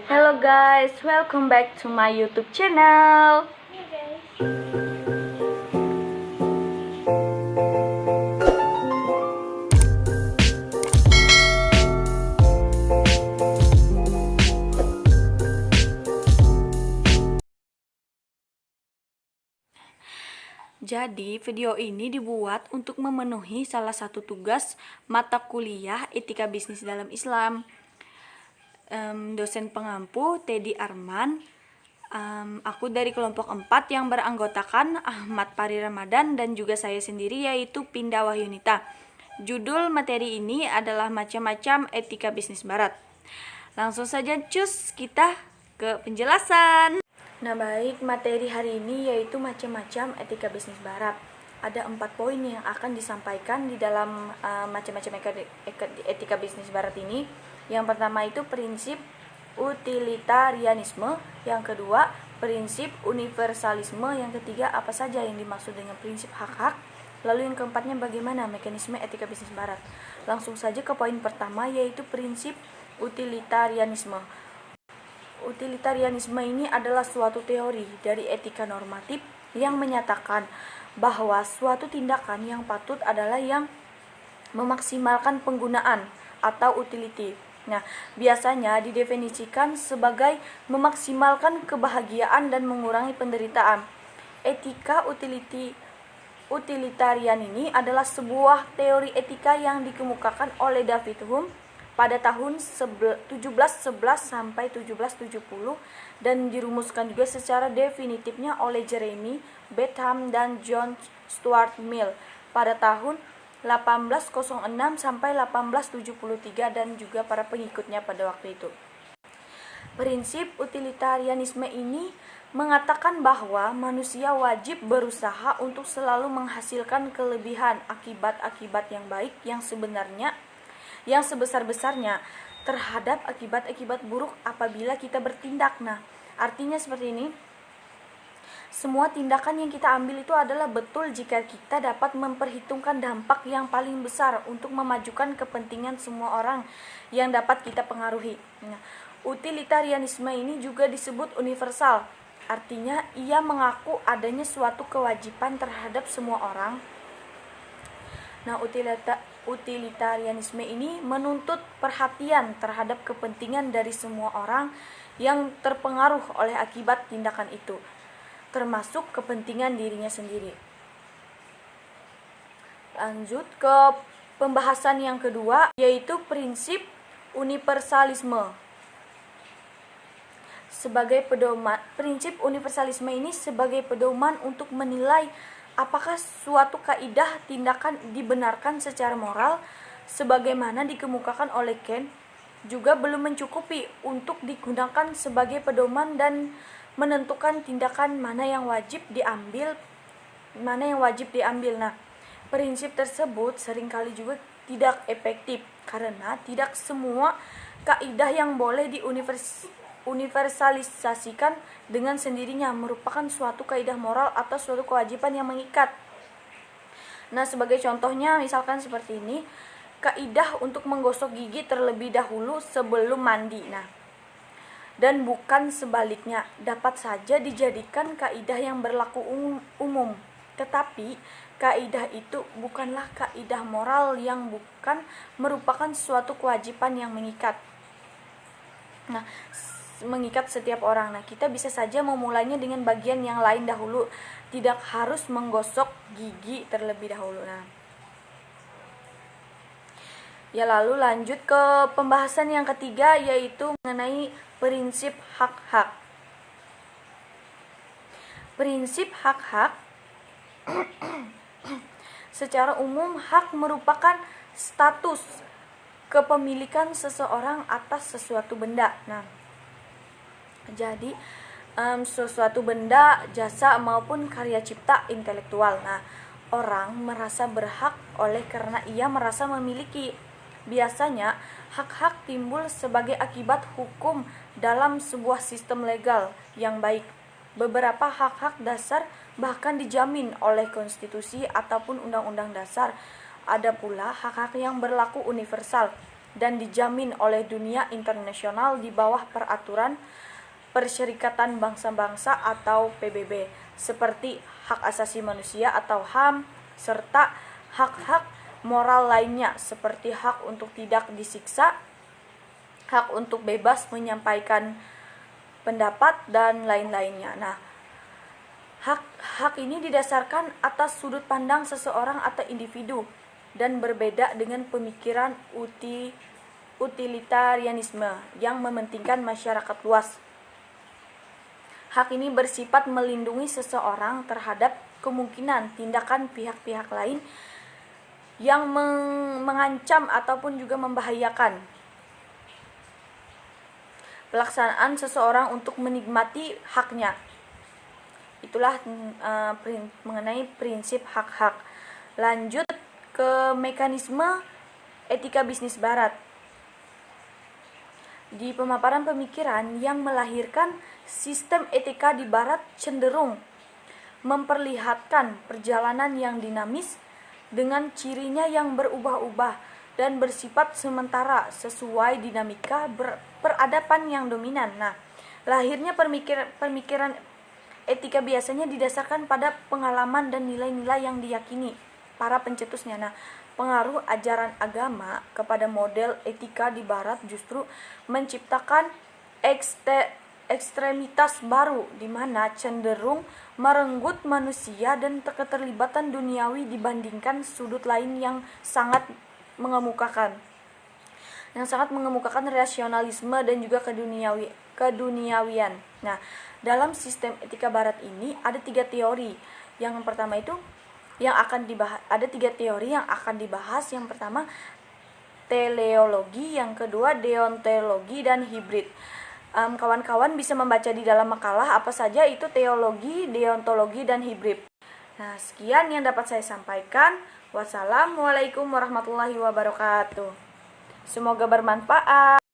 Hello guys, welcome back to my YouTube channel. Jadi video ini dibuat untuk memenuhi salah satu tugas mata kuliah Etika Bisnis dalam Islam. Dosen pengampu Teddy Arman. Aku dari kelompok 4 yang beranggotakan Ahmad Pari Ramadan dan juga saya sendiri yaitu Pinda Wahyunita. Judul materi ini adalah macam-macam etika bisnis barat. Langsung saja cus kita ke penjelasan. Nah baik, materi hari ini yaitu macam-macam etika bisnis barat. Ada 4 poin yang akan disampaikan di dalam macam-macam etika bisnis barat ini. Yang pertama itu prinsip utilitarianisme, yang kedua prinsip universalisme, yang ketiga apa saja yang dimaksud dengan prinsip hak-hak, lalu yang keempatnya bagaimana mekanisme etika bisnis barat. Langsung saja ke poin pertama yaitu prinsip utilitarianisme. Utilitarianisme ini adalah suatu teori dari etika normatif yang menyatakan bahwa suatu tindakan yang patut adalah yang memaksimalkan penggunaan atau utility. Nah, biasanya didefinisikan sebagai memaksimalkan kebahagiaan dan mengurangi penderitaan. Etika utilitarian ini adalah sebuah teori etika yang dikemukakan oleh David Hume pada tahun 1711 sampai 1770 dan dirumuskan juga secara definitifnya oleh Jeremy Bentham dan John Stuart Mill pada tahun 1806 sampai 1873 dan juga para pengikutnya pada waktu itu. Prinsip utilitarianisme ini mengatakan bahwa manusia wajib berusaha untuk selalu menghasilkan kelebihan akibat-akibat yang baik yang sebesar-besarnya terhadap akibat-akibat buruk apabila kita bertindak. Nah, artinya seperti ini. Semua tindakan yang kita ambil itu adalah betul jika kita dapat memperhitungkan dampak yang paling besar untuk memajukan kepentingan semua orang yang dapat kita pengaruhi. Nah, utilitarianisme ini juga disebut universal. Artinya ia mengaku adanya suatu kewajiban terhadap semua orang. Nah, utilitarianisme ini menuntut perhatian terhadap kepentingan dari semua orang yang terpengaruh oleh akibat tindakan itu, termasuk kepentingan dirinya sendiri. Lanjut ke pembahasan yang kedua, yaitu prinsip universalisme. Sebagai pedoman, prinsip universalisme ini sebagai pedoman untuk menilai apakah suatu kaidah tindakan dibenarkan secara moral sebagaimana dikemukakan oleh Kant, juga belum mencukupi untuk digunakan sebagai pedoman dan menentukan tindakan mana yang wajib diambil. Nah, prinsip tersebut seringkali juga tidak efektif karena tidak semua kaidah yang boleh universalisasikan dengan sendirinya merupakan suatu kaidah moral atau suatu kewajiban yang mengikat. Nah, sebagai contohnya misalkan seperti ini, kaidah untuk menggosok gigi terlebih dahulu sebelum mandi. Nah, dan bukan sebaliknya, dapat saja dijadikan kaidah yang berlaku umum. Tetapi kaidah itu bukanlah kaidah moral yang bukan merupakan suatu kewajiban yang mengikat. Nah, mengikat setiap orang. Nah, kita bisa saja memulainya dengan bagian yang lain dahulu, tidak harus menggosok gigi terlebih dahulu. Nah, ya lalu lanjut ke pembahasan yang ketiga yaitu mengenai prinsip hak-hak. Prinsip hak-hak secara umum, hak merupakan status kepemilikan seseorang atas sesuatu benda. Nah, jadi sesuatu benda, jasa maupun karya cipta intelektual. Nah, orang merasa berhak oleh karena ia merasa memiliki. Biasanya hak-hak timbul sebagai akibat hukum dalam sebuah sistem legal yang baik. Beberapa hak-hak dasar bahkan dijamin oleh konstitusi ataupun undang-undang dasar. Ada pula hak-hak yang berlaku universal. dan dijamin oleh dunia internasional di bawah peraturan Perserikatan Bangsa-Bangsa atau PBB, seperti hak asasi manusia atau HAM, serta hak-hak moral lainnya seperti hak untuk tidak disiksa, hak untuk bebas menyampaikan pendapat, dan lain-lainnya. Nah, hak ini didasarkan atas sudut pandang seseorang atau individu dan berbeda dengan pemikiran utilitarianisme yang mementingkan masyarakat luas. Hak ini bersifat melindungi seseorang terhadap kemungkinan tindakan pihak-pihak lain yang mengancam ataupun juga membahayakan pelaksanaan seseorang untuk menikmati haknya. Itulah mengenai prinsip hak-hak. Lanjut ke mekanisme etika bisnis barat. Di pemaparan pemikiran yang melahirkan sistem etika di barat cenderung memperlihatkan perjalanan yang dinamis dengan cirinya yang berubah-ubah dan bersifat sementara sesuai dinamika peradaban yang dominan. Nah, lahirnya pemikiran etika biasanya didasarkan pada pengalaman dan nilai-nilai yang diyakini para pencetusnya. Nah, pengaruh ajaran agama kepada model etika di barat justru menciptakan ekstremitas baru di mana cenderung merenggut manusia dan keterlibatan duniawi dibandingkan sudut lain yang sangat mengemukakan rasionalisme dan juga keduniawian. Nah, dalam sistem etika barat ini ada 3 teori. Yang pertama itu yang akan dibahas, ada 3 teori yang akan dibahas. Yang pertama teleologi, yang kedua deontologi, dan hibrid. Kawan-kawan bisa membaca di dalam makalah apa saja itu teologi, deontologi, dan hibrid. Nah, sekian yang dapat saya sampaikan. Wassalamualaikum warahmatullahi wabarakatuh. Semoga bermanfaat.